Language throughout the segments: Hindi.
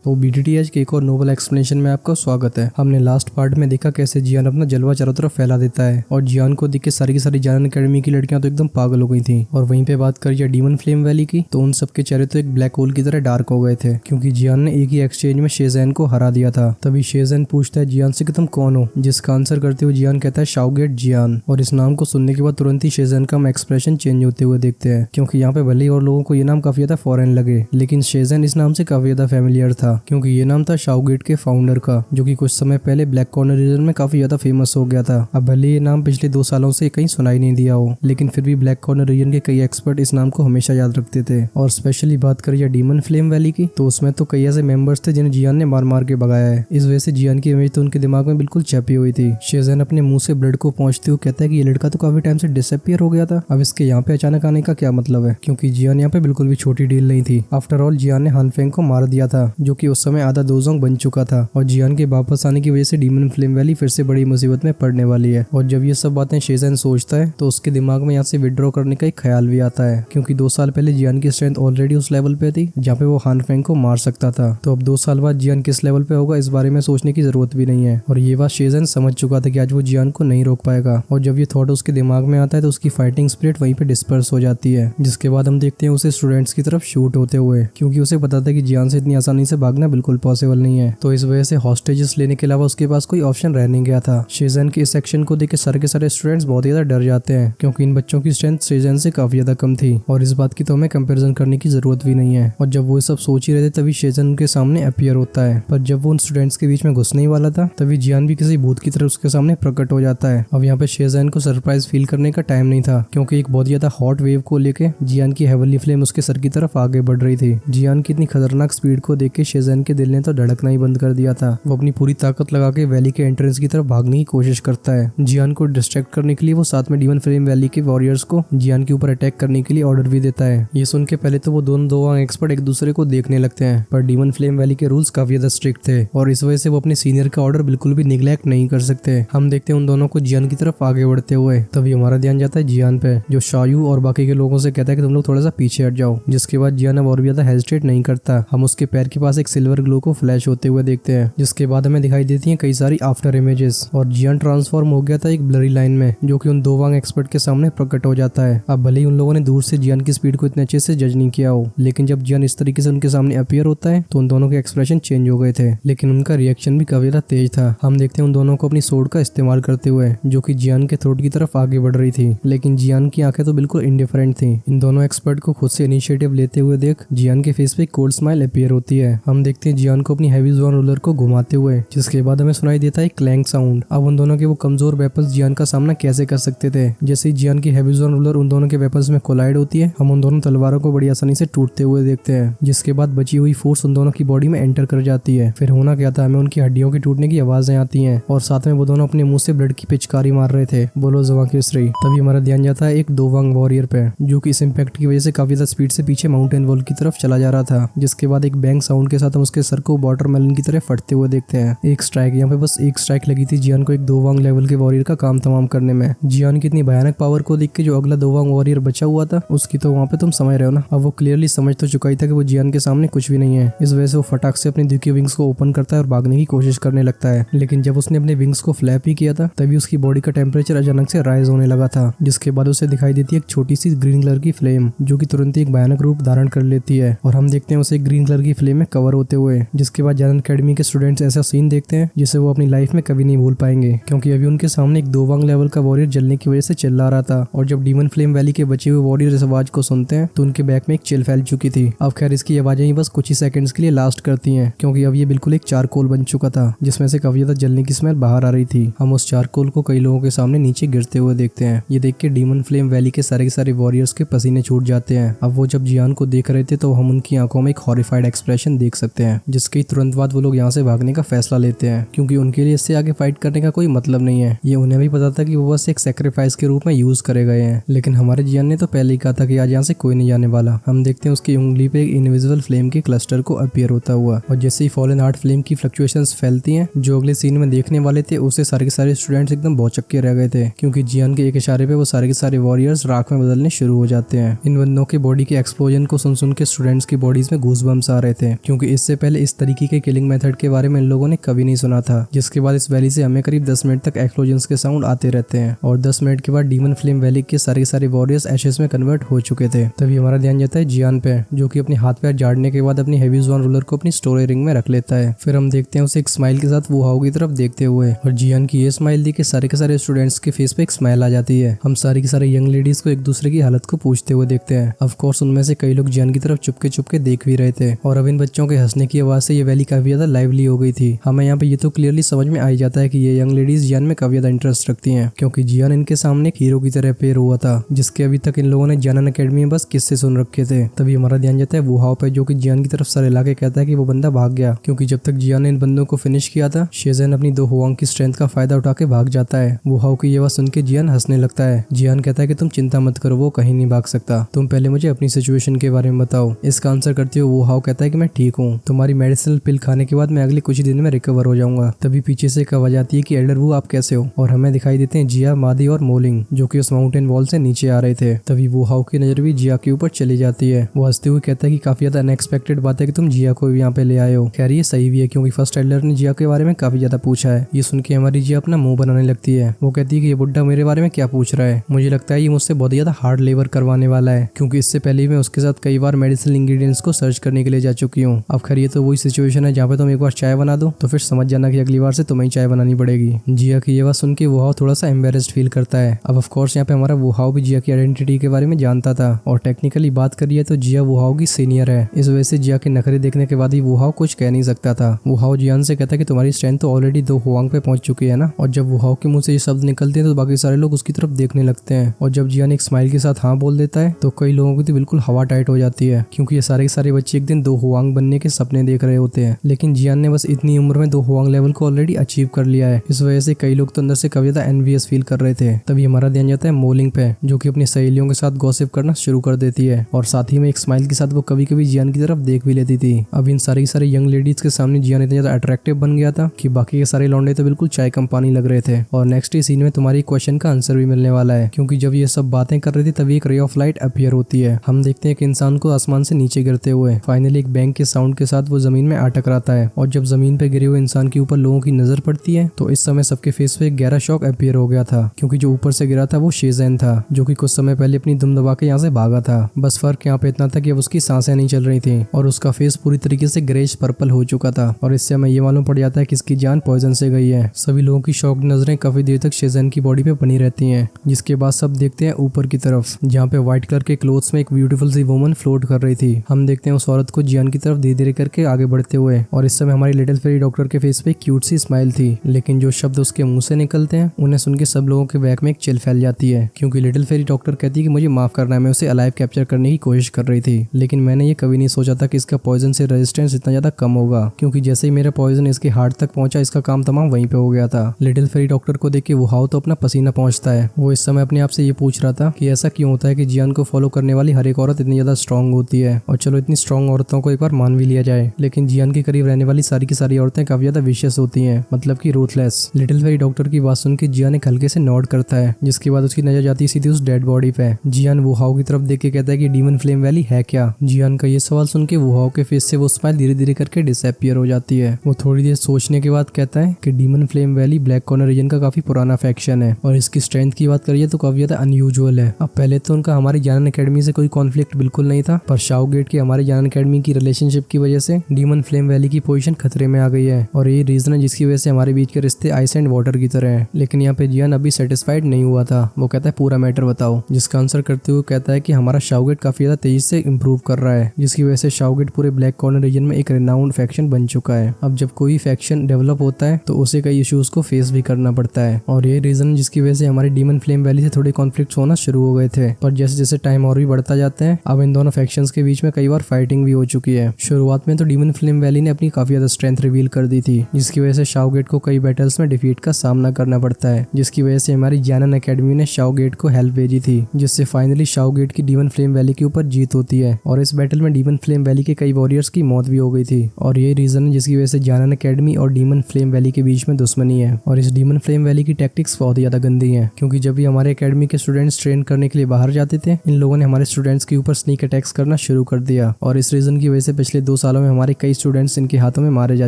तो BTTH के एक और नोबल एक्सप्लेनेशन में आपका स्वागत है। हमने लास्ट पार्ट में देखा कैसे जियान अपना जलवा चारों तरफ फैला देता है और जियान को देख के सारी की सारी जियान एकेडमी की लड़कियां तो एकदम पागल हो गई थी। और वहीं पे बात करिए डीमन फ्लेम वैली की, तो उन सबके चेहरे तो एक ब्लैक होल की तरह डार्क हो गए थे क्योंकि जियान ने एक ही एक्सचेंज में शेजैन को हरा दिया था। तभी शेजैन पूछता है जियान से कि तुम कौन हो, जिसका आंसर करते हुए जियान कहता है शाओगेट जियान। और इस नाम को सुनने के बाद तुरंत ही शेजैन का हम एक्सप्रेशन चेंज होते हुए देखते हैं क्योंकि यहाँ पे भले ही और लोगों को ये नाम काफी ज्यादा फॉरेन लगे, लेकिन शेजैन इस नाम से काफी ज्यादा फेमिलियर था क्योंकि ये नाम था शाओगेट के फाउंडर का, जो कि कुछ समय पहले ब्लैक कॉर्नर रीजन में काफी ज्यादा फेमस हो गया था। अब भले ये नाम पिछले 2 सालों से कहीं सुनाई नहीं दिया हो, लेकिन फिर भी ब्लैक कॉर्नर रीजन के कई एक्सपर्ट इस नाम को हमेशा याद रखते थे। और स्पेशली बात करिए डीमन फ्लेम वैली की, तो उसमें तो कई ऐसे मेंबर्स थे जिन्हें जियान ने मार मार के भगाया है। इस वजह से जियान की इमेज तो उनके दिमाग में बिल्कुल छपी हुई थी। शेजैन अपने मुंह से ब्लड को पहुंचते हुए कहता है कि ये लड़का तो काफी टाइम से डिसअपियर हो गया था, अब इसके यहाँ पे अचानक आने का क्या मतलब है, क्योंकि जियान यहाँ पे बिल्कुल भी छोटी डील नहीं थी। आफ्टर ऑल जियान ने हानफेंग को मार दिया था, जो कि उस समय आधा दोजोंग बन चुका था और जियान के वापस आने की वजह से डीमन फ्लेम वैली फिर से बड़ी मुसीबत में पड़ने वाली है। और जब ये सब बातें शेजैन सोचता है तो उसके दिमाग में यहाँ से विड्रॉ करने का एक ख्याल भी आता है, क्योंकि 2 साल पहले जियान की स्ट्रेंथ ऑलरेडी उस लेवल पे थी जहाँ पे वो हानफेंग को मार सकता था। तो अब 2 साल बाद जियान किस लेवल पे होगा इस बारे में सोचने की जरूरत भी नहीं है। और ये बात शेजैन समझ चुका था कि आज वो जियान को नहीं रोक पाएगा। और जब ये थॉट उसके दिमाग में आता है तो उसकी फाइटिंग स्पिरिट वहीं पे डिस्पर्स हो जाती है, जिसके बाद हम देखते हैं उसे स्टूडेंट्स की तरफ शूट होते हुए, क्योंकि उसे पता था कि जियान से इतनी आसानी से भागना बिल्कुल पॉसिबल नहीं है। तो इस वजह से हॉस्टेजेस लेने के अलावा उसके पास कोई ऑप्शन रह नहीं गया था। शेजैन के इस एक्शन को देख के सारे स्टूडेंट्स बहुत ज्यादा डर जाते हैं, क्योंकि इन बच्चों की स्ट्रेंथ शेजैन से काफी ज्यादा कम थी और इस बात की तो हमें कंपैरिजन करने की जरूरत भी नहीं है। और जब वो सब सोच ही रहे थे तभी शेजैन उनके सामने अपीयर होता है, पर जब वो उन स्टूडेंट्स के बीच में घुसने ही वाला था तभी जियान भी किसी भूत की तरह उसके सामने प्रकट हो जाता है। अब यहाँ पे शेजैन को सरप्राइज फील करने का टाइम नहीं था, क्योंकि एक बहुत ज्यादा हॉट वेव को लेके जियान की हेवनली फ्लेम उसके सर की तरफ आगे बढ़ रही थी। जियान की इतनी खतरनाक स्पीड को देख के शेजैन के दिल ने तो धड़कना ही बंद कर दिया था। वो अपनी पूरी ताकत लगा के वैली के एंट्रेंस की तरफ भागने की कोशिश करता है। जियान को डिस्ट्रैक्ट करने के लिए वो साथ में डीमन फ्लेम वैली के वॉरियर्स को जियान के ऊपर अटैक करने के लिए ऑर्डर भी देता है। ये सुन के पहले तो वो दोनों एक्सपर्ट एक दूसरे को देखने लगते हैं, पर डीमन फ्लेम वैली के रूल्स काफी ज्यादा स्ट्रिक्ट थे और इस वजह से वो अपने सीनियर का ऑर्डर बिल्कुल भी निग्लेक्ट नहीं कर सकते। हम देखते हैं उन दोनों को जियान की तरफ आगे बढ़ते हुए। तभी हमारा ध्यान जाता है जियान पे, जो शायू और बाकी के लोगों से कहता है कि तुम लोग थोड़ा सा पीछे हट जाओ, जिसके बाद जियान अब और भी ज्यादा हेजिटेट नहीं करता। हम उसके पैर के पास एक सिल्वर ग्लो को फ्लैश होते हुए देखते हैं, जिसके बाद हमें दिखाई देती हैं कई सारी आफ्टर इमेजेस और जियान ट्रांसफॉर्म हो गया था एक ब्लरी लाइन में, जो कि उन 2 वांग एक्सपर्ट के सामने प्रकट हो जाता है। अब भले ही उन लोगों ने दूर से जियान की स्पीड को इतने अच्छे से जज नहीं किया हो, लेकिन जब जियान इस तरीके से उनके सामने अपीयर होता है तो उन दोनों के एक्सप्रेशन चेंज हो गए थे, लेकिन उनका रिएक्शन भी काफी ज्यादा तेज था। हम देखते हैं उन दोनों को अपनी सोर्ड का इस्तेमाल करते हुए, जो कि जियान के थ्रोट की तरफ आगे बढ़ रही थी, लेकिन जियान की आंखें तो बिल्कुल इंडिफरेंट थी। इन दोनों एक्सपर्ट को खुद से इनिशिएटिव लेते हुए देख जियान के फेस पे कोल्ड स्माइल अपीयर होती है। हम देखते हैं जियान को अपनी हैवी ज़ोन रूलर को घुमाते हुए, जिसके बाद हमें सुनाई देता है क्लैंग साउंड। अब उन दोनों के वो कमजोर वेपन्स जियान का सामना कैसे कर सकते थे। जैसे ही जियान की हैवी ज़ोन रूलर उन दोनों के वेपन्स में कोलाइड होती है, हम उन दोनों तलवारों को बड़ी आसानी से टूटते हुए देखते हैं, जिसके बाद बची हुई फोर्स उन दोनों की बॉडी में एंटर कर जाती है। फिर होना क्या था, हमें उनकी हड्डियों के टूटने की आवाजें आती हैं और साथ में वो दोनों अपने मुंह से ब्लड की पिचकारी मार रहे थे, बोलो जवा केसरी। तभी हमारा ध्यान जाता है एक 2 वांग वॉरियर पे, जो कि इस इम्पैक्ट की वजह से काफी ज्यादा स्पीड से पीछे माउंटेन वॉल की तरफ चला जा रहा था, जिसके बाद एक बैंग साउंड के साथ हम उसके सर को वाटरमेलन की तरह फटते हुए देखते हैं। एक स्ट्राइक, यहाँ पे बस एक स्ट्राइक लगी थी जियान को एक 2 वांग लेवल के वॉरियर का काम तमाम करने में। जियान की इतनी भयानक पावर को देख के जो अगला 2 वांग वॉरियर बचा हुआ था उसकी तो वहाँ पे तुम समझ रहे हो ना। अब वो क्लियरली समझ तो चुका ही था कि वो जियान के सामने कुछ भी नहीं है। इस वजह से वो फटाक से अपनी दुखी विंग्स को ओपन करता है और भागने की कोशिश करने लगता है, लेकिन जब उसने अपने विंग्स को फ्लैप ही किया था तभी उसकी बॉडी का टेम्परेचर अचानक से राइज होने लगा था, जिसके बाद उसे दिखाई देती है एक छोटी सी ग्रीन कलर की फ्लेम, जो कि तुरंत ही एक भयानक रूप धारण कर लेती है और हम देखते हैं उसे ग्रीन कलर की फ्लेम में कवर होते हुए, जिसके बाद जियान एकेडमी के स्टूडेंट्स ऐसा सीन देखते हैं जिसे वो अपनी लाइफ में कभी नहीं भूल पाएंगे, क्योंकि अभी उनके सामने एक 2 वांग लेवल का वॉरियर जलने की वजह से चिल्ला रहा था। और जब डीमन फ्लेम वैली के बचे हुए वॉरियर इस आवाज को सुनते हैं तो उनके बैक में एक चिल फैल चुकी थी। अब खैर इसकी आवाजें ही बस कुछ ही सेकंड्स के लिए लास्ट करती हैं, क्योंकि अब ये बिल्कुल एक चारकोल बन चुका था जिसमें से काफी ज्यादा जलने की स्मेल बाहर आ रही थी। हम उस चारकोल को कई लोगों के सामने नीचे गिरते हुए देखते हैं। ये देख के डीमन फ्लेम वैली के सारे वॉरियर्स के पसीने छूट जाते हैं। अब वो जब जियान को देख रहे थे तो हम उनकी आंखों में एक हॉरिफाइड एक्सप्रेशन देख सकते हैं, जिसके तुरंत बाद वो लोग यहाँ से भागने का फैसला लेते हैं, क्योंकि उनके लिए इससे आगे फाइट करने का कोई मतलब नहीं है। ये उन्हें भी पता था कि वो बस एक सैक्रिफाइस के रूप में यूज करे गए हैं, लेकिन हमारे जियान ने तो पहले ही कहा था कि आज यहाँ से कोई नहीं जाने वाला। हम देखते हैं उसकी उंगली पे एक इनविजिबल फ्लेम के क्लस्टर को अपीयर होता हुआ, और जैसे ही फॉलन हार्ट फ्लेम की फ्लक्चुएशंस फैलती हैं, जो अगले सीन में देखने वाले थे उससे सारे के सारे स्टूडेंट्स एकदम भौचक्के रह गए थे, क्योंकि जियान के एक इशारे पे वो सारे के सारे वॉरियर्स राख में बदलने शुरू हो जाते हैं। इन बंदों के बॉडी के एक्सप्लोजन को सुन के स्टूडेंट्स की बॉडीज में गूज़बम्स आ रहे थे, क्योंकि क्योंकि इससे पहले इस तरीके के किलिंग मेथड के बारे में इन लोगों ने कभी नहीं सुना था। जिसके बाद इस वैली से हमें करीब 10 मिनट तक एक्सप्लोजन्स के साउंड आते रहते हैं और 10 मिनट के बाद डीमन फ्लेम वैली के सारे वॉरियर्स एशेस में कन्वर्ट हो चुके थे। तभी हमारा ध्यान जाता है जियान पे, जो कि अपने हाथ पैर झाड़ने के बाद अपनी हेवी ज़ोन रूलर को अपनी स्टोरेज रिंग में रख लेता है। फिर हम देखते हैं उसे एक स्माइल के साथ वो हाउ की तरफ देखते हुए, और जियान की ये स्माइल दी के सारे स्टूडेंट्स के फेस पे एक स्माइल आ जाती है। हम सारी की सारी यंग लेडीज को एक दूसरे की हालत को पूछते हुए देखते हैं। ऑफ कोर्स उनमें से कई लोग जियान की तरफ चुपके देख भी रहे थे और अब इन बच्चों के हंसने की आवाज से ये वैली काफी ज्यादा लाइवली हो गई थी। हमें यहाँ पे ये तो क्लियरली समझ में आ ही जाता है कि ये यंग लेडीज जियान में काफी ज्यादा इंटरेस्ट रखती हैं, क्योंकि जियान इनके सामने एक हीरो की तरह पेयर हुआ था, जिसके अभी तक इन लोगों ने जियान अकेडमी में बस किस्से सुन रखे थे। तभी हमारा ध्यान जाता है वो हाउ पे, जो कि जियान की तरफ सर हिला के कहता है कि वो बंदा भाग गया, क्योंकि जब तक जियान ने इन बंदों को फिनिश किया था, शेजन अपनी 2 हुआंग की स्ट्रेंथ का फायदा उठा के भाग जाता है। वो हाउ की ये बात सुन के जियान हंसने लगता है। जियान कहता है कि तुम चिंता मत करो, वो कहीं नहीं भाग सकता, तुम पहले मुझे अपनी सिचुएशन के बारे में बताओ। इसका आंसर करते हुए वो हाउ कहता है कि मैं ठीक हूँ, तुम्हारी मेडिसिनल पिल खाने के बाद मैं अगले कुछ दिन में रिकवर हो जाऊंगा। तभी पीछे से एक आवाज आती है कि एल्डर वू आप कैसे हो, और हमें दिखाई देते हैं जिया, मादी और मोलिंग, जो कि उस माउंटेन वॉल से नीचे आ रहे थे। तभी वो हाउ की नजर भी जिया के ऊपर चली जाती है। वो हंसते हुए कहता है कि काफी ज्यादा अनएक्सपेक्टेड बात है कि तुम जिया को भी यहाँ पे ले आए हो। खैर ये सही भी है, क्योंकि फर्स्ट एल्डर ने जिया के बारे में काफी ज्यादा पूछा है। ये सुन के हमारी जिया अपना मुंह बनाने लगती है। वो कहती है कि ये बुड्ढा मेरे बारे में क्या पूछ रहा है, मुझे लगता है ये मुझसे बहुत ज्यादा हार्ड लेबर करवाने वाला है, क्योंकि इससे पहले मैं उसके साथ कई बार मेडिसिनल इंग्रेडिएंट्स को सर्च करने के लिए जा चुकी हूँ। अब खैर ये तो वही सिचुएशन है जहाँ पे तुम एक बार चाय बना दो तो फिर समझ जाना कि अगली बार से तुम्हें चाय बनानी पड़ेगी। जिया की ये बात सुन के वो हाउ थोड़ा सा एम्बेरेस्ड फील करता है। अब ऑफ कोर्स यहाँ पे हमारा वो हाउ भी जिया की आइडेंटिटी के बारे में जानता था, और टेक्निकली बात करिए तो जिया वो हाउ की सीनियर है। इस वजह से जिया के नखरे देखने के बाद ही वो हाउ कुछ कह नहीं सकता था। वो हाउ जियान से कहता है कि तुम्हारी स्ट्रेंथ तो ऑलरेडी 2 हुआंग पे पहुंच चुकी है ना। और जब वो हाउ के मुंह से ये शब्द निकलते हैं तो बाकी सारे लोग उसकी तरफ देखने लगते हैं, और जब जियान एक स्माइल के साथ हाँ बोल देता है तो कई लोगों की तो बिल्कुल हवा टाइट हो जाती है, क्योंकि ये सारे के सारे बच्चे एक दिन 2 हुआंग बनने के सपने देख रहे होते हैं। लेकिन जियान ने बस इतनी उम्र में 2 हुआंग लेवल को ऑलरेडी अचीव कर लिया है। इस वजह से कई लोग तो अंदर से काफी ज्यादा एनवियस फील कर रहे थे। तभी हमारा ध्यान जाता है मोलिंग पे, जो कि अपनी सहेलियों के साथ गॉसिप करना शुरू कर देती है, और साथ ही में एक स्माइल के साथ वो कभी कभी जियान की तरफ देख भी लेती थी। अब इन सारी यंग लेडीज के सामने जियान इतना ज्यादा अट्रैक्टिव बन गया था कि बाकी के सारे लौंडे तो बिल्कुल चाय कम पानी लग रहे थे। और नेक्स्ट ही सीन में तुम्हारी क्वेश्चन का आंसर भी मिलने वाला है, क्योंकि जब ये सब बातें कर रही थी तभी एक रे ऑफ लाइट अपीयर होती है। हम देखते हैं कि इंसान को आसमान से नीचे गिरते हुए फाइनली एक बैंग के साउंड के साथ वो जमीन में आ टकराता है, और जब जमीन पे गिरे हुए इंसान के ऊपर लोगों की नजर पड़ती है तो इस समय सबके फेस पे एक गहरा शॉक अपीयर हो गया था, क्योंकि जो ऊपर से गिरा था वो शेजन था, जो कि कुछ समय पहले अपनी दुम दबा के यहाँ से भागा था। बस फर्क यहाँ पे इतना था कि अब उसकी सांसें नहीं चल रही थी और उसका फेस पूरी तरीके से ग्रेश पर्पल हो चुका था, और इससे हमें ये मालूम पड़ जाता है कि इसकी जान पॉइजन से गई है। सभी लोगों की शॉक नजरें काफी देर तक शेजन की बॉडी पे बनी रहती हैं, जिसके बाद सब देखते हैं ऊपर की तरफ, जहाँ पे व्हाइट कलर के क्लोथ्स में एक ब्यूटीफुल सी वुमन फ्लोट कर रही थी। हम देखते हैं उस औरत को जियान की तरफ धीरे धीरे करके आगे बढ़ते हुए, और इस समय हमारी लिटिल फेरी डॉक्टर के फेस पे क्यूट सी स्माइल थी। लेकिन जो शब्द उसके मुंह से निकलते हैं उन्हें सुन के सब लोगों के बैक में एक चिल फैल जाती है, क्योंकि लिटिल फेरी डॉक्टर कहती है कि मुझे माफ करना है, मैं उसे अलाइव कैप्चर करने की कोशिश कर रही थी, लेकिन मैंने ये कभी नहीं सोचा था कि इसका पॉइजन से रेजिस्टेंस इतना ज्यादा कम होगा, क्योंकि जैसे ही मेरा पॉइजन इसके हार्ट तक पहुंचा इसका काम तमाम वहीं पे हो गया था। लिटिल फेरी डॉक्टर को देख के वो हाउ तो अपना पसीना पहुंचता है। वो इस समय अपने आप से ये पूछ रहा था कि ऐसा क्यों होता है कि जियान को फॉलो करने वाली हर एक औरत इतनी ज्यादा स्ट्रांग होती है, और चलो इतनी स्ट्रांग औरतों को एक बार मान भी लिया जाए, लेकिन जियान के करीब रहने वाली सारी की सारी औरतें काफी ज्यादा विशियस होती हैं, मतलब कि रूथलेस। लिटिल फेरी डॉक्टर की बात सुन के जियान एक हल्के से नॉड करता है, जिसके बाद उसकी नजर जाती है सीधी उस डेड बॉडी पे। जियान वो हाउ की तरफ देख के कहता है कि डीमन फ्लेम वैली है क्या। जियान का ये सवाल सुन के वो हाउ के फेस से वो स्माइल धीरे धीरे करके डिसअपीयर हो जाती है। वो थोड़ी देर सोचने के बाद कहता है कि Demon Flame Valley Black Corner Region का काफी पुराना फैक्शन है, और इसकी स्ट्रेंथ की बात करिए तो काफी ज्यादा अनयूजुअल है। अब पहले तो उनका हमारी जानन अकेडमी से कोई कॉन्फ्लिक्ट बिल्कुल नहीं था, पर शाओ गेट की हमारे जानन अकेडमी की रिलेशनशिप की वजह से डीमन फ्लेम वैली की पोजीशन खतरे में आ गई है, और ये रीजन है जिसकी वजह से हमारे बीच के रिश्ते आइस एंड वाटर की तरह है। लेकिन यहाँ पे जियान अभी सेटिस्फाइड नहीं हुआ था। वो कहता है पूरा मैटर बताओ, जिसका आंसर करते हुए कहता है कि हमारा शाओ गेट काफी ज्यादा तेजी से इंप्रूव कर रहा है, जिसकी वजह से शाओ गेट पूरे ब्लैक कॉर्नर रीजन में एक रिनाउंड फैक्शन बन चुका है। अब जब कोई फैक्शन डेवलप होता है तो उसे कई इश्यूज को फेस भी करना पड़ता है, और ये रीजन जिसकी वजह से हमारी डीमन फ्लेम वैली से थोड़े कॉन्फ्लिक्ट्स होना शुरू हो गए थे। पर जैसे जैसे टाइम और भी बढ़ता जाता है अब इन दोनों फैक्शंस के बीच में कई बार फाइटिंग भी हो चुकी है। शुरुआत में तो डीमन फ्लेम वैली ने अपनी काफी ज्यादा स्ट्रेंथ रिवील कर दी थी, जिसकी वजह से शाओ गेट को कई बैटल्स में डिफीट का सामना करना पड़ता है, जिसकी वजह से हमारी जानन अकेडमी ने शाओ गेट को हेल्प भेजी थी, जिससे फाइनली शाओ गेट की डीमन फ्लेम वैली के ऊपर जीत होती है। और इस बैटल में डीमन फ्लेम वैली के कई वॉरियर्स की मौत भी हो गई थी, और ये रीजन है जिसकी वजह से जानन अकेडमी और डीमन फ्लेम वैली के बीच में दुश्मनी है। और इस डीमन फ्लेम वैली की टैक्टिक्स बहुत ज्यादा गंदी है, क्योंकि जब भी हमारे अकेडमी के स्टूडेंट्स ट्रेन करने के लिए बाहर जाते थे इन लोगों ने हमारे स्टूडेंट्स के ऊपर स्नीक अटैक्स करना शुरू कर दिया, और इस रीजन की वजह से पिछले 2 सालों में हमारे कई स्टूडेंट्स इनके हाथों में मारे जा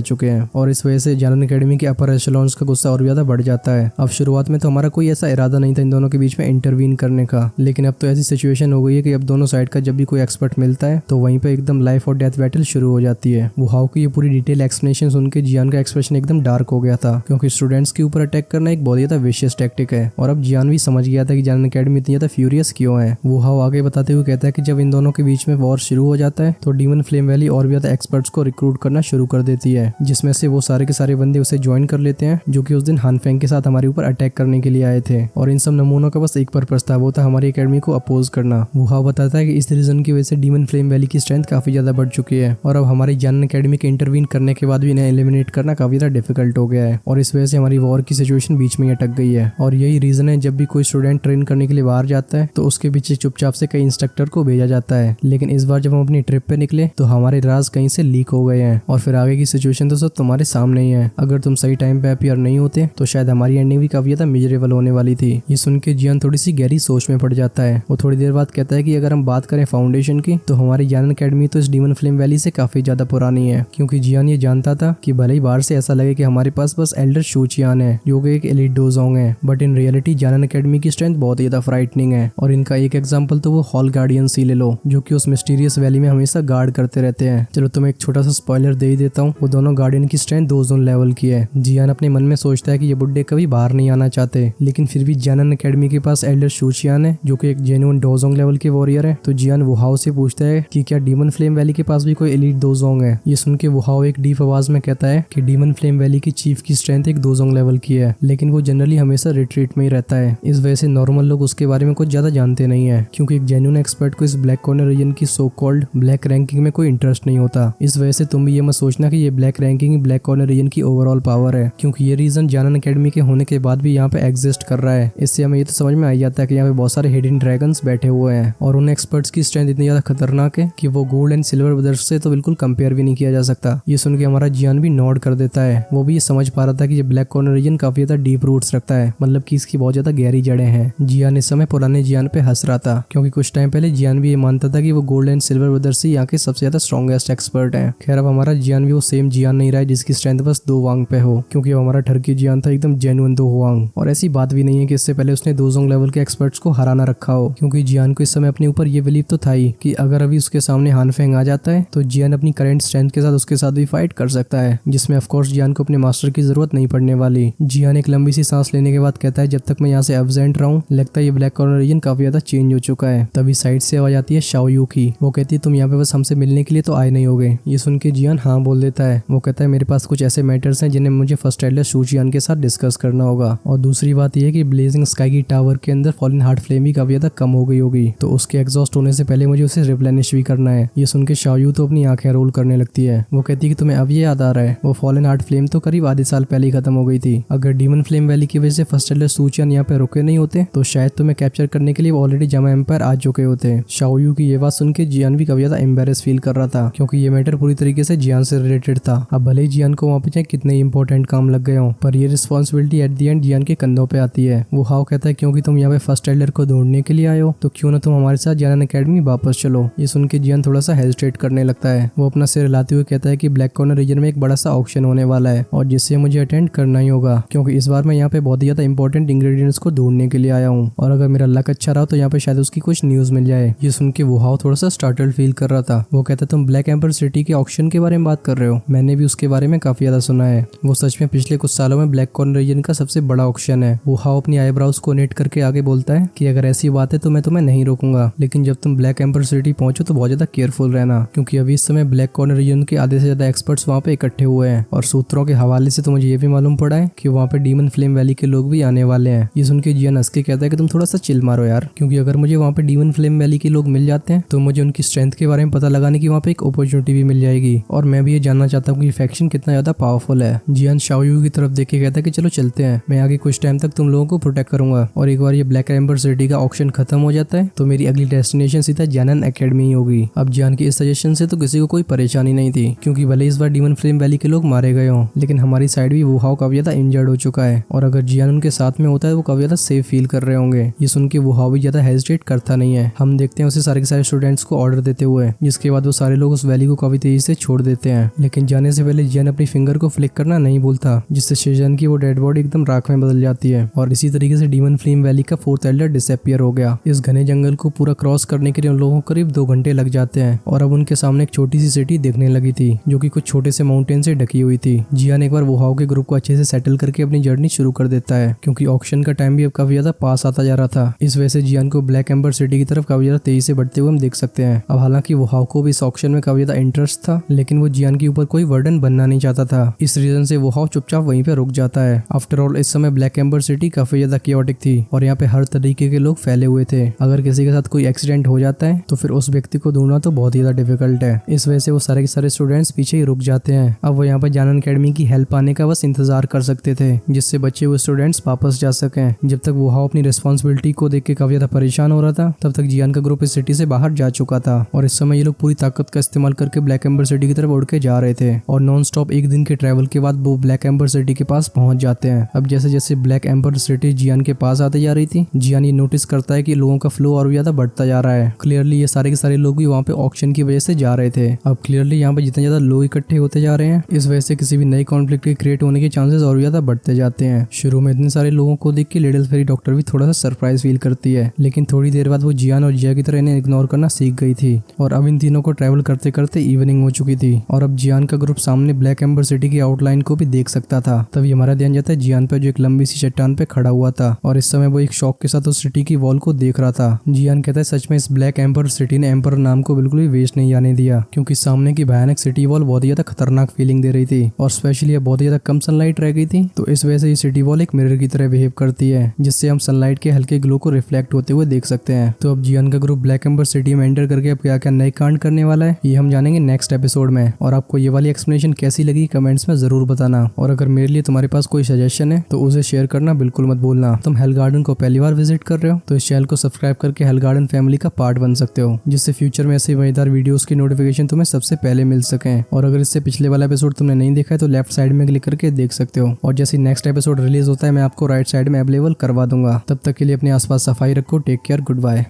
चुके हैं और इस वजह से जियान एकेडमी के अपर एशेलॉन्स का गुस्सा और ज्यादा बढ़ जाता है। अब शुरुआत में तो हमारा कोई ऐसा इरादा नहीं था इन दोनों के बीच में इंटरवीन करने का, लेकिन अब तो ऐसी सिचुएशन हो गई है कि अब दोनों साइड का जब भी कोई एक्सपर्ट मिलता है तो वहीं पे एकदम लाइफ और डेथ बैटल शुरू हो जाती है। वो हाउ की ये पूरी डिटेल एक्सप्लेनेशन सुन के जियान का एक्सप्रेशन एकदम डार्क हो गया था, क्योंकि स्टूडेंट्स के ऊपर अटैक करना एक बहुत ज्यादा विशियस टैक्टिक है और अब जियान भी समझ गया था कि जियान एकेडमी इतनी ज्यादा फ्यूरियस क्यों है। वो हाउ आगे बताते हुए कहता है कि जब इन दोनों के बीच में वॉर शुरू हो जाता है तो डीमन फ्लेम वैली और भी ज्यादा एक्सपर्ट्स को रिक्रूट करना शुरू कर देती है, जिसमें से वो सारे के सारे बंदे उसे ज्वाइन कर लेते हैं जो कि उस दिन हानफेंग के साथ हमारे ऊपर अटैक करने के लिए आए थे। और इन सब नमूनों का बस एक पर्पस था, वो था हमारी एकेडमी को अपोज करना। वो हाउ बताता है कि इस रीजन की वजह से डीमन फ्लेम वैली की स्ट्रेंथ काफी ज्यादा बढ़ चुकी है और अब हमारी जियान एकेडमी के इंटरवीन करने के बाद भी इन्हें एलिमिनेट करना काफी ज्यादा डिफिकल्ट हो गया है और इस वजह से हमारी वॉर की सिचुएशन बीच में अटक गई है। और यही रीजन है जब भी कोई स्टूडेंट ट्रेन करने के लिए बाहर जाता है तो उसके पीछे चुपचाप से कई इंस्ट्रक्टर को भेजा जाता है, लेकिन इस बार जब हम अपनी ट्रिप पे निकले तो हमारे राज कहीं से लीक हो गए हैं और फिर आगे की सिचुएशन तो सब तुम्हारे सामने ही है। अगर तुम सही टाइम पे अपीयर नहीं होते तो शायद हमारी एंडिंग भी काफी ज्यादा मिजरेबल होने वाली थी। ये सुन के जियान थोड़ी सी गहरी सोच में पड़ जाता है। वो थोड़ी देर बाद कहता है कि अगर हम बात करें फाउंडेशन की तो हमारी जियान एकेडमी तो इस डीमन फ्लेम वैली से काफी ज्यादा पुरानी है, क्योंकि जियान ये जानता था कि भले ही बाहर से ऐसा लगे कि हमारे पास बस एल्डर शूचियान है जो कि एक एलीट डोजोंग है, but in reality Jian Academy की स्ट्रेंथ बहुत ज्यादा फ्राइटनिंग है। और इनका एक एग्जांपल तो वो हॉल गार्डियंस ही ले लो जो कि उस मिस्टीरियस वैली में हमेशा गार्ड करते रहते हैं। चलो तुम्हें एक छोटा सा स्पॉइलर दे ही देता हूँ, वो दोनों गार्डियन की स्ट्रेंथ डोजोन लेवल की है। जियान अपने मन में सोचता है कि ये बुड्ढे कभी बाहर नहीं आना चाहते, लेकिन फिर भी जियान एकेडमी के पास एल्डर शूचियान है जो कि एक जेन्युइन डोजोंग लेवल के वॉरियर है। तो जियान वुहाओ से पूछता है कि क्या डीमन फ्लेम वैली के पास भी कोई एलीट डोजोंग है। ये सुन के वुहाओ एक डीप आवाज में कहता है कि डीमन फ्लेम वैली की चीफ की स्ट्रेंथ एक डोजोंग लेवल की है, लेकिन वो जनरली हमेशा रिट्रीट में ही रहता है। इस वजह से नॉर्मल लोग उसके बारे में कुछ ज्यादा जानते नहीं है, क्योंकि एक जेन्युइन एक्सपर्ट को इस ब्लैक कॉर्नर रीजन की सो कॉल्ड ब्लैक रैंकिंग में कोई इंटरेस्ट नहीं होता। इस वजह से तुम भी ये मत सोचना कि ये Black ranking Black Corner Region की ओवरऑल पावर है, क्योंकि ये रीजन जियान एकेडमी के होने के बाद भी यहाँ पे एग्जिस्ट कर रहा है। इससे हमें ये तो समझ में आ जाता है कि यहाँ पे बहुत सारे हिडन ड्रैगन्स बैठे हुए हैं और उन एक्सपर्ट्स की स्ट्रेंथ इतनी ज्यादा खतरनाक है कि वो गोल्ड एंड सिल्वर ब्रदर्स से तो बिल्कुल कंपेयर भी नहीं किया जा सकता। ये सुन के हमारा जियान भी नोट कर देता है। वो भी ये समझ पा रहा था कि ये ब्लैक कॉर्नर रीजन काफी ज्यादा डीप रूट्स रखता है, मतलब कि इसकी बहुत ज्यादा गहरी जड़ें हैं। जियान इस समय पुराने जियान पे हंस रहा था, क्योंकि कुछ टाइम पहले जियान भी ये मानता था कि वो गोल्ड एंड सिल्वर ब्रदर्स ही यहाँ के सबसे ज्यादा स्ट्रॉन्गेस्ट एक्सपर्ट है। खैर अब हमारा जियान भी वो सेम जियान नहीं रहा है जिसकी स्ट्रेंथ बस 2 वांग पे हो, क्योंकि हमारा ठरकी जियान था एकदम जेन्युइन 2 वांग। और ऐसी बात भी नहीं है कि इससे पहले उसने डोजोंग लेवल के एक्सपर्ट्स को हराना रखा हो, क्योंकि जियान को इस समय अपने ऊपर ये बिलीव तो था ही कि अगर अभी उसके सामने हानफेंग आ जाता है तो जियान अपनी करंट स्ट्रेंथ के साथ उसके साथ भी फाइट कर सकता है, जिसमें ऑफ कोर्स जियान को अपने मास्टर की जरूरत नहीं पड़ने वाली। जियान एक लंबी सी सांस लेने के बाद कहता है जब तक मैं यहाँ से एब्सेंट रहा हूँ लगता है ये ब्लैक कॉर्नर रीजन काफी ज्यादा चेंज हो चुका है। तभी साइड से आवाज आती है शाओयू की। वो कहती है तुम यहाँ पे बस हमसे मिलने के लिए तो आए नहीं होगे। ये सुन के जियान हाँ बोल देता है। वो कहता है मेरे पास कुछ ऐसे मैटर्स हैं जिन्हें मुझे फर्स्ट एल्डर शूचियान के साथ डिस्कस करना होगा, और दूसरी बात यह है कि ब्लेजिंग स्काई की टावर के अंदर फॉलन हार्ट फ्लेम भी काफी ज्यादा कम हो गई होगी, तो उसके एग्जॉस्ट होने से पहले मुझे उसे रिप्लेनिश भी करना है। ये सुन के शाओयू तो अपनी आंखें रोल करने लगती है। वो कहती है कि तुम्हें अब ये याद आ रहा है वो फॉलन हार्ट फ्लेम तो करीब आधे साल पहले ही खत्म हो गई थी। अगर डीमन फ्लेम वैली की वजह से फर्स्ट एल्डर शूचियान यहाँ पे रुके नहीं होते तो शायद तुम्हें कैप्चर करने के लिए ऑलरेडी जामा एम्पायर आ चुके होते। शाओयू की ये बात सुन के जियान भी काफी ज्यादा एम्बेरस फील कर रहा था, क्योंकि ये मैटर पूरी तरीके से जियान से रिलेटेड था। अब भले ही जियान को वहाँ पे चाहे कितने इंपॉर्टेंट काम लग गए हों, पर ये रिस्पॉन्सिबिलिटी एट द एंड जियान के कंधों पे आती है। वो हाउ कहता है क्योंकि तुम यहाँ पे फर्स्ट एल्डर को ढूंढने के लिए आए हो तो क्यों ना तुम हमारे साथ जियान एकेडमी वापस चलो। ये सुन के जियान थोड़ा सा हेजिटेट करने लगता है। वो अपना सिर हिलाते हुए कहता है कि ब्लैक कॉर्नर रीजन में एक बड़ा सा ऑक्शन होने वाला है और जिससे मुझे अटेंड करना ही होगा, क्योंकि इस बार मैं यहाँ पे बहुत ही ज्यादा इंपॉर्टेंट इंग्रेडिएंट्स को ढूंढने के लिए आया हूँ और अगर मेरा लक अच्छा रहा तो यहाँ पे शायद उसकी कुछ न्यूज मिल जाए। ये सुन के वो हाउ थोड़ा सा स्टार्टल्ड फील कर रहा था। वो कहता तुम ब्लैक एम्पर सिटी के ऑक्शन के बारे में बात कर रहे हो, मैंने भी उसके बारे में काफी ज्यादा सुना है। वो सच में पिछले कुछ सालों में ब्लैक कॉर्नर रीजन का सबसे बड़ा ऑक्शन है। वो हाउ अपनी आईब्राउज को नेट करके आगे बोलता है कि अगर ऐसी बात है तो मैं तुम्हें नहीं रोकूंगा, लेकिन जब तुम ब्लैक एम्पर सिटी पहुंचो तो बहुत ज्यादा केयरफुल रहना, क्योंकि अभी इस समय ब्लैक कॉर्नर रीजन के आधे से ज्यादा एक्सपर्ट्स वहाँ पे इकट्ठे हुए हैं और सूत्रों के हवाले से तो मुझे ये भी मालूम पड़ा है कि वहाँ पे डीमन फ्लेम वैली के लोग भी आने वाले हैं। ये सुन के जियान हंस के कहता है कि तुम थोड़ा सा चिल मारो यार, क्योंकि अगर मुझे वहाँ पे डीमन फ्लेम वैली के लोग मिल जाते हैं तो मुझे उनकी स्ट्रेंथ के बारे में पता लगाने की वहाँ पे एक अपॉर्चुनिटी भी मिल जाएगी और मैं भी ये जानना चाहता हूँ कि फैक्शन कितना ज्यादा पावरफुल है। जियान शाओयू की तरफ देख के कहता है कि चलो चलते हैं, मैं आगे कुछ टाइम तक तुम लोगों को प्रोटेक्ट करूंगा और एक बार ये ब्लैक एम्बर सिटी का ऑक्शन खत्म हो जाता है तो मेरी अगली डेस्टिनेशन सीधा जियान एकेडमी ही होगी। अब जियान की इस सजेशन से तो किसी को कोई परेशानी नहीं थी, क्योंकि भले इस बार डीमन फ्लेम वैली के लोग मारे गए हों, लेकिन हमारी साइड भी वो हाउ काफी ज्यादा इंजर्ड हो चुका है और अगर जियान उनके साथ में होता है वो काफी ज्यादा सेफ फील कर रहे होंगे। ये सुन के वो हाउ भी ज्यादा हेजिटेट करता नहीं है। हम देखते हैं उसे सारे के सारे स्टूडेंट्स को ऑर्डर देते हुए, जिसके बाद वो सारे लोग उस वैली वैली को काफी तेजी से छोड़ देते हैं। लेकिन जाने से पहले जियान अपनी फिंगर को फ्लिक करना नहीं भूलता, जिससे शेजान की वो डेड बॉडी एकदम राख में बदल जाती है। और इसी तरीके से डीमन फ्लेम वैली का 4th एल्डर डिसअपीयर हो गया। इस घने जंगल को पूरा क्रॉस करने के लिए उन लोगों को करीब 2 घंटे लग जाते हैं और अब उनके सामने एक छोटी सी सिटी दिखने लगी थी जो कि कुछ छोटे से माउंटेन से ढकी हुई थी। जियान एक बार वुहाओ के ग्रुप को अच्छे से सेटल करके अपनी जर्नी शुरू कर देता है, क्योंकि ऑक्शन का टाइम भी अब काफी ज्यादा पास आता जा रहा था। इस वजह से जियान को ब्लैक एम्बर सिटी की तरफ काफी ज्यादा तेजी से बढ़ते हुए हम देख सकते हैं। अब हालांकि वुहाओ को भी इस ऑक्शन में काफी ज्यादा इंटरेस्ट था, लेकिन वो जियान के ऊपर कोई वर्डन बनना नहीं चाहता था। इस रीजन से वुहाओ चुपचाप वहीं पे रुक जाता है। आफ्टर ऑल इस समय ब्लैक एम्बर सिटी काफी ज्यादा कियोटिक थी और यहाँ पे हर तरीके के लोग फैले हुए थे। अगर किसी के साथ कोई एक्सीडेंट हो जाता है तो फिर उस व्यक्ति को ढूंढना तो बहुत ही ज्यादा डिफिकल्ट है। इस वजह से वो सारे के सारे स्टूडेंट्स पीछे ही रुक जाते हैं। अब वो यहाँ पर जानन अकेडमी की हेल्प आने का बस इंतजार कर सकते थे, जिससे बचे हुए स्टूडेंट्स वापस जा सकें। जब तक वुहाओ अपनी रिस्पॉन्सिबिलिटी को देख के काफी ज्यादा परेशान हो रहा था, तब तक जियान का ग्रुप इस सिटी से बाहर जा चुका था और इस समय ये लोग पूरी ताकत का इस्तेमाल करके ब्लैक एम्बर सिटी की तरफ उड़ के जा रहे थे। और नॉन स्टॉप 1 दिन के ट्रेवल के बाद वो ब्लैक एम्बर सिटी के पास पहुंच जाते हैं। अब जैसे जैसे ब्लैक एम्बर सिटी जियान के पास आते जा रही थी, जियान ये नोटिस करता है कि लोगों का फ्लो और भी ज्यादा बढ़ता जा रहा है। क्लियरली ये सारे के सारे लोग भी वहाँ पे ऑक्शन की वजह से जा रहे थे। अब क्लियरली यहाँ पे जितने ज्यादा लोग इकट्ठे होते जा रहे हैं, इस वजह से किसी भी नई कॉन्फ्लिक्ट के क्रिएट होने के चांसेस और भी ज्यादा बढ़ते जाते हैं। शुरू में इतने सारे लोगों को देख के लिटिल फेरी डॉक्टर भी थोड़ा सा सरप्राइज फील करती है, लेकिन थोड़ी देर बाद वो जियान और जिया की तरह इन्हें इग्नोर करना सीख गई थी। और अब इन तीनों को ट्रैवल करते करते इवनिंग हो चुकी थी और अब जियान का ग्रुप सामने ब्लैक एम्बर सिटी की आउटलाइन को भी देख सकता था। तभी हमारा ध्यान जाता है जियान पे, जो एक लंबी सी चट्टान पे खड़ा हुआ था और इस समय वो एक शॉक के साथ उस सिटी की वॉल को देख रहा था। जियान कहता है सच में इस ब्लैक एम्बर सिटी ने एम्पर नाम को बिल्कुल भी वेस्ट नहीं आने दिया, क्योंकि सामने की भयानक सिटी वॉल बहुत ही ज्यादा खतरनाक फीलिंग दे रही थी और स्पेशली बहुत ही ज्यादा कम सनलाइट रह गई थी, तो इस वजह से ये सिटी वॉल एक मिरर की तरह बिहेव करती है, जिससे हम सनलाइट के हल्के ग्लो को रिफ्लेक्ट होते हुए देख सकते हैं। तो अब जियान का ग्रुप ब्लैक एम्बर सिटी में एंटर करके अब क्या क्या नए कांड करने वाला है, ये हम जानेंगे नेक्स्ट एपिसोड में। और आपको ये वाली एक्सप्लेनेशन कैसी लगी कमेंट्स में जरूर बताना, और अगर मेरे लिए तुम्हारे पास कोई सजेशन है तो उसे शेयर करना बिल्कुल मत भूलना। तुम हेल गार्डन को पहली बार विजिट कर रहे हो तो इस चैनल को सब्सक्राइब करके हेल गार्डन फैमिली का पार्ट बन सकते हो, जिससे फ्यूचर में ऐसे मजेदार वीडियोस की नोटिफिकेशन तुम्हें सबसे पहले मिल सके। और अगर इससे पिछले वाला एपिसोड तुमने नहीं देखा है तो लेफ्ट साइड में क्लिक करके देख सकते हो, और जैसे नेक्स्ट एपिसोड रिलीज होता है मैं आपको राइट साइड में अवेलेबल करवा दूंगा। तब तक के लिए अपने आसपास सफाई रखो। Take care, good bye.